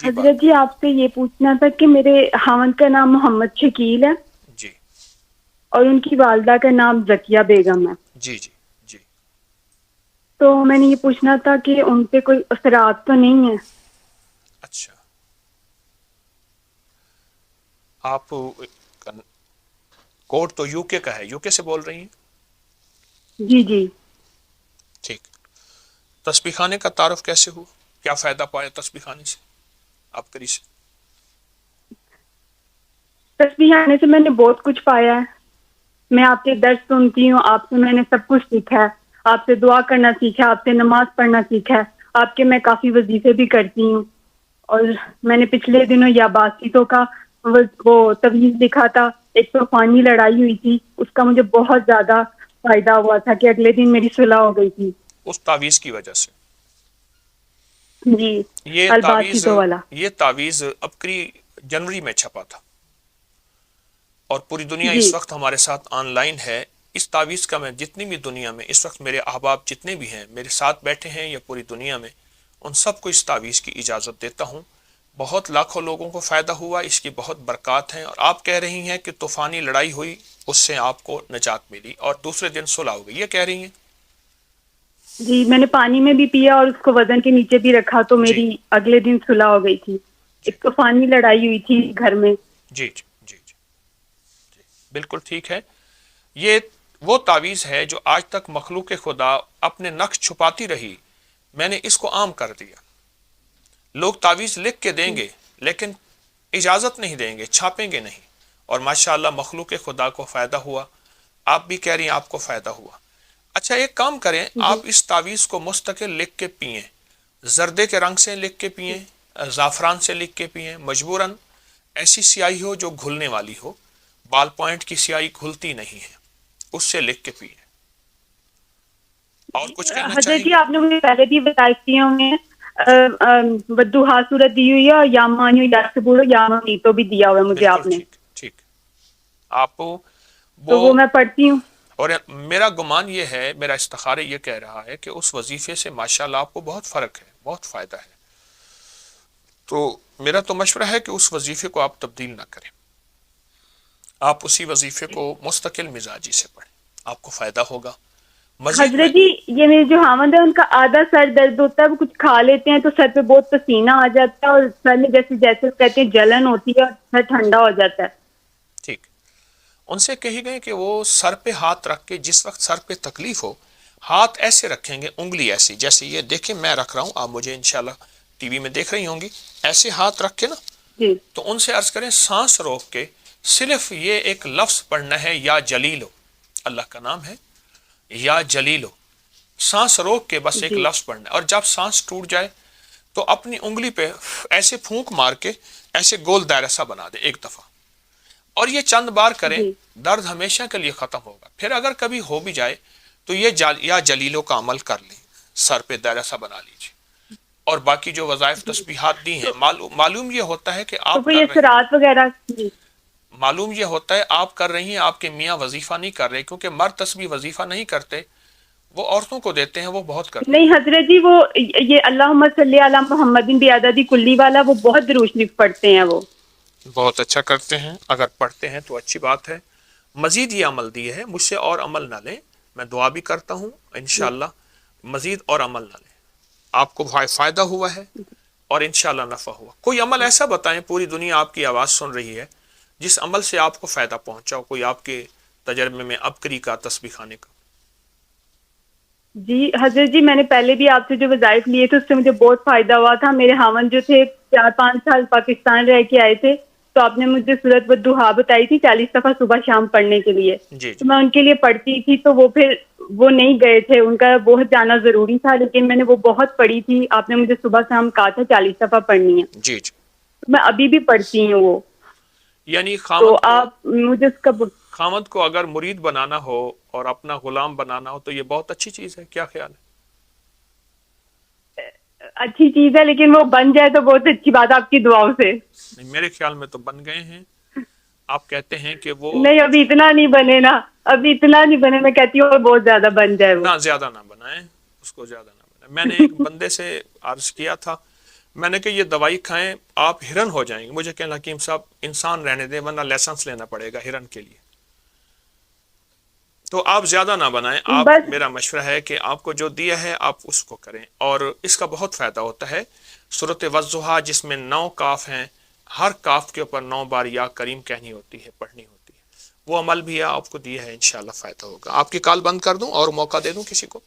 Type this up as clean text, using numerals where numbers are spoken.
جی بات حضرت جی کریں. آپ سے یہ پوچھنا تھا کہ میرے خاوند کا نام محمد شکیل ہے جی اور ان کی والدہ کا نام زکیہ بیگم ہے. جی جی جی. تو میں نے یہ پوچھنا تھا کہ ان پہ کوئی اثرات تو نہیں ہے؟ اچھا. آپ کوڈ تو یو کے کا ہے, یو کے سے بول رہی ہیں؟ جی جی. ٹھیک. تسبیح خانے کا تعارف کیسے ہوا, کیا فائدہ پایا تسبیح خانے سے آپ کری سے؟ تسبیح آنے سے میں نے بہت کچھ پایا ہے. میں آپ کے درس سنتی ہوں, آپ سے میں نے سب کچھ سیکھا ہے. آپ سے دعا کرنا سیکھا, آپ سے نماز پڑھنا سیکھا ہے. آپ کے میں کافی وظیفے بھی کرتی ہوں. اور میں نے پچھلے دنوں یا باسطوں کا وہ تویز لکھا تھا, ایک طوفانی لڑائی ہوئی تھی, اس کا مجھے بہت زیادہ فائدہ ہوا تھا کہ اگلے دن میری صلح ہو گئی تھی. اس تعویذ کی وجہ سے. جی. یہ تعویذ الباسطوں والا. یہ تعویذ ابکری جنوری میں چھپا تھا اور پوری دنیا جی اس وقت ہمارے ساتھ آن لائن ہے. اس تعویذ کا میں جتنی بھی دنیا میں اس وقت میرے احباب جتنے بھی ہیں میرے ساتھ بیٹھے ہیں یا پوری دنیا میں, ان سب کو اس تعویذ کی اجازت دیتا ہوں. بہت لاکھوں لوگوں کو فائدہ ہوا, اس کی بہت برکات ہیں. اور آپ کہہ رہی ہیں کہ طوفانی لڑائی ہوئی, اس سے آپ کو نجات ملی اور دوسرے دن صلح ہو گئی, یہ کہہ رہی ہیں؟ جی, میں نے پانی میں بھی پیا اور اس کو وزن کے نیچے بھی رکھا تو جی میری اگلے دن صلح ہو گئی تھی. جی ایک طوفانی لڑائی ہوئی تھی گھر میں. جی جی جی جی, بالکل ٹھیک ہے. یہ وہ تعویذ ہے جو آج تک مخلوق خدا اپنے نقش چھپاتی رہی, میں نے اس کو عام کر دیا. لوگ تعویذ لکھ کے دیں گے لیکن اجازت نہیں دیں گے, چھاپیں گے نہیں. اور ماشاءاللہ مخلوق خدا کو فائدہ ہوا, آپ بھی کہہ رہی ہیں آپ کو فائدہ ہوا. اچھا ایک کام کریں, جی آپ اس تعویذ کو مستقل لکھ کے پئیں, زردے کے رنگ سے لکھ کے پئیں, زعفران سے لکھ کے پئیں, مجبوراً ایسی سیاہی ہو جو گھلنے والی ہو. بال پوائنٹ کی سیاہی گھلتی نہیں ہے, اس سے لکھ کے پئیں. اور کچھ کہنا حضرت چاہیں جی, گے؟ آپ نے مجھے پہلے بھی بتائی تھی ہوں گے جی بدوہا صورت دی ہوئی ہے, اور یا مانیو یا سبورو یا مانی تو بھی دیا ہوا ہے مجھے بالکل آپ نے, ٹھیک ٹھیک. آپ تو وہ میں پڑھتی ہوں. اور میرا گمان یہ ہے, میرا استخارہ یہ کہہ رہا ہے کہ اس وظیفے سے ماشاءاللہ آپ کو بہت فرق ہے, بہت فائدہ ہے. تو میرا تو مشورہ ہے کہ اس وظیفے کو آپ تبدیل نہ کریں, آپ اسی وظیفے کو مستقل مزاجی سے پڑھیں, آپ کو فائدہ ہوگا. مزید میں حضرت جی, یہ میرے جو خاوند ہے ان کا آدھا سر درد ہوتا ہے, وہ کچھ کھا لیتے ہیں تو سر پہ بہت پسینہ آ جاتا ہے, اور سر میں جیسے جیسے کہتے ہیں جلن ہوتی ہے اور سر ٹھنڈا ہو جاتا ہے. ٹھیک, ان سے کہی گئے کہ وہ سر پہ ہاتھ رکھ کے, جس وقت سر پہ تکلیف ہو ہاتھ ایسے رکھیں گے, انگلی ایسی, جیسے یہ دیکھیں میں رکھ رہا ہوں, آپ مجھے انشاءاللہ ٹی وی میں دیکھ رہی ہوں گی, ایسے ہاتھ رکھ کے نا, جی تو ان سے عرض کریں سانس روک کے صرف یہ ایک لفظ پڑھنا ہے, یا جلیلو, اللہ کا نام ہے یا جلیلو, سانس روک کے بس ایک جی لفظ پڑھنا ہے. اور جب سانس ٹوٹ جائے تو اپنی انگلی پہ ایسے پھونک مار کے ایسے گول دائرہ سا بنا دے ایک دفعہ, اور یہ چند بار کریں, جی درد ہمیشہ کے لیے ختم ہوگا. پھر اگر کبھی ہو بھی جائے تو یہ یا جلیلوں کا عمل کر لیں, سر پہ دائرہ سا بنا لیجیے. اور باقی جو وظائف جی. تسبیحات دی ہیں, تو معلوم یہ ہوتا ہے کہ تو آپ کوئی کر رہے ہیں, اثرات وغیرہ؟ جی معلوم یہ ہوتا ہے آپ کر رہی ہیں, آپ کے میاں وظیفہ نہیں کر رہے, کیونکہ مرد تسبیح وظیفہ نہیں کرتے, وہ عورتوں کو دیتے ہیں, وہ بہت کرتی نہیں ہیں. حضرت جی, وہ یہ اللہم صلی علی محمد بعدد کلی والا وہ بہت درود شریف پڑھتے ہیں. وہ بہت اچھا کرتے ہیں, اگر پڑھتے ہیں تو اچھی بات ہے. مزید یہ عمل دیے ہے, مجھ سے اور عمل نہ لیں, میں دعا بھی کرتا ہوں انشاءاللہ مزید اور عمل نہ لیں, آپ کو فائدہ ہوا ہے اور انشاءاللہ نفع ہوا. کوئی عمل ایسا بتائیں, پوری دنیا آپ کی آواز سن رہی ہے, جس عمل سے آپ کو فائدہ پہنچا ہو, کوئی آپ کے تجربے میں ابکری کا, تسبیح خانے کا. جی حضرت جی, میں نے پہلے بھی آپ سے جو وظائف لیے تھے اس سے مجھے بہت فائدہ ہوا تھا. میرے خاوند جو تھے 4-5 سال پاکستان رہ کے آئے تھے, تو آپ نے مجھے سورۃ والضحیٰ بتائی تھی 40 دفعہ صبح شام پڑھنے کے لیے, جی تو جی میں ان کے لیے پڑھتی تھی. تو وہ پھر وہ نہیں گئے تھے, ان کا بہت جانا ضروری تھا, لیکن میں نے وہ بہت پڑھی تھی. آپ نے مجھے صبح شام کہا تھا 40 دفعہ پڑھنی ہے, جی جی. تو میں ابھی بھی پڑھتی ہوں وہ. یعنی تو آپ مجھے اس کا خامد کو اگر مرید بنانا ہو اور اپنا غلام بنانا ہو تو یہ بہت اچھی چیز ہے, کیا خیال ہے؟ اچھی چیز ہے, لیکن وہ بن جائے تو بہت اچھی بات ہے آپ کی دعاؤں سے. نہیں, میرے خیال میں تو بن گئے ہیں. آپ کہتے ہیں کہ وہ نہیں, ابھی اتنا نہیں بنے نا, ابھی اتنا نہیں بنے, میں کہتی ہوں اور بہت زیادہ بن جائے وہ. نہ زیادہ نہ بنائیں, اس کو زیادہ نہ بنائیں. میں نے ایک بندے سے عرض کیا تھا, میں نے کہا یہ دوائی کھائیں آپ ہرن ہو جائیں گے. مجھے کہنا حکیم صاحب انسان رہنے دیں ورنہ لائسنس لینا پڑے گا ہرن کے لیے. تو آپ زیادہ نہ بنائیں. آپ بس میرا مشورہ ہے کہ آپ کو جو دیا ہے آپ اس کو کریں, اور اس کا بہت فائدہ ہوتا ہے. سورۃ والضحیٰ جس میں 9 کاف ہیں, ہر کاف کے اوپر 9 بار یا کریم کہنی ہوتی ہے, پڑھنی ہوتی ہے. وہ عمل بھی آپ کو دیا ہے, انشاءاللہ فائدہ ہوگا. آپ کی کال بند کر دوں اور موقع دے دوں کسی کو؟